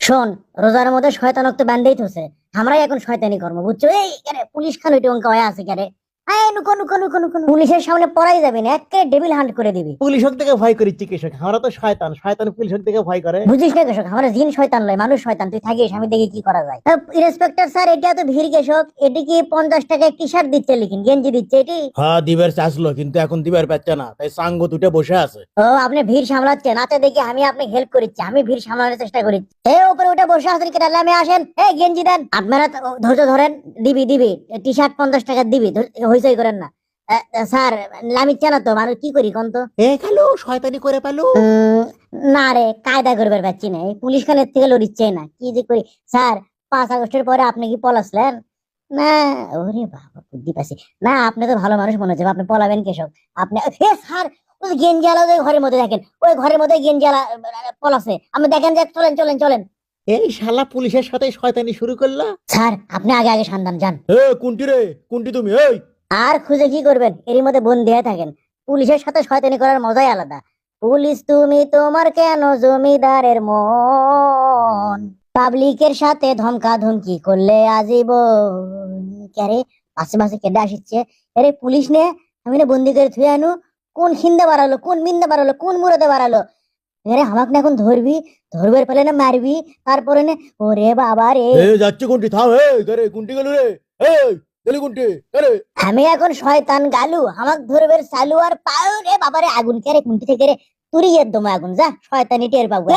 শোন, রোজার মধ্যে শয়তানক তো বান্ধেই থছে, আমরাই এখন শয়তানি কর্ম, বুঝছো? এই কেরে পুলিশ খান ওইটা অঙ্ক হয়ে আছে কেরে? এই নুকো নুকো নুকো নুকো নুকো। পুলিশের সামনে পড়াই যাবে না, একে ডেভিল হান্ট করে দিবি। পুলিশক থেকে ভয় করি চিকিৎসক, আমরা তো শয়তান, শয়তান পুলিশক থেকে ভয় করে। বুঝিস না কৃষক, আমরা জিন শয়তান লয়, মানুষ শয়তান। তুই থাকিস, আমি দেখি কি করা যায়। ইন্সপেক্টর স্যার, এটা তো ভিড় কৃষক, এটি কি 50 টাকা টি শার্ট দিচ্ছে, লিখিন গেঞ্জি দিচ্ছে এটি? হ্যাঁ দিবার চাইছিল, কিন্তু এখন দিবার পাচ্ছে না, তাই সাঙ্গ দুটো বসে আছে। ও, আপনি ভিড় সামলাচ্ছেন? আচ্ছা দেখি, আমি আপনি হেল্প করছি, আমি ভিড় সামলানোর চেষ্টা করি। উপরে উঠে বসে আছেন কেন? আমি আসেন, গেঞ্জি দেন। আপনারা তো ধৈর্য ধরেন, দিবি দিবি টি শার্ট 50 টাকা দিবি, হইচই করেন না। স্যার, লামিচ্ছে না তো, মানুষ কি করি কোন তো? এ খালু শয়তানি করে পেলো। না রে, কায়দা করবার পাচ্ছি না, এই পুলিশ খানের থেকে লড়িচ্ছে না, কি যে করি। স্যার, 5 আগস্টের পরে আপনি কি পলাসলেন? না। ওরে বাবা, বুদ্ধি পাচ্ছি না। আপনি তো ভালো মানুষ মনে হচ্ছে, আপনি পলাবেন কেসব? আপনি স্যার, ওই গেঞ্জি আলা ওই ঘরের মধ্যে দেখেন, ওই ঘরের মধ্যে গেঞ্জি আলা পলাছে, আপনি দেখেন যে। চলেন চলেন চলেন। এই শালা পুলিশের সাথে শয়তানি শুরু করলা। স্যার, আপনি আগে আগে সান্দান যান। এ কুন্টি রে, কুন্টি তুমি? এই আর খুঁজে কি করবেন, এরই মধ্যে বন্দি হয়ে থাকেন। পুলিশের সাথে শয়তানি করার মজাই আলাদা। পুলিশ তুমি, তোমার কেন জমিদারের মন, পাবলিকের সাথে ধমকা ধমকি করলে আজীবন। ক্যারে, পাশে পাশে কেডে আসছে? আরে পুলিশ নে, আমি না বন্দি করে থুয়ে আনু। কোন খিন্দে বাড়ালো, কোন মিন্দে বাড়ালো, কোন মুরতে বাড়ালো? আরে আমাকে না এখন ধরবি, ধরবার পেলে না মারবি, তারপরে নে। ওরে বাবা রে, এ যাচ্ছে কুন্টি, থাম। এই করে কুন্টি গেল রে। এই গেলি কুন্টি আরে। আমি এখন শয়তান গালু, আমাক ধরবের চালু আর পাও রে বাবারে। আগুন কেরে কুন্টি থেকে রে, তুরি একদম আগুন, যা শয়তানি টের পাবো।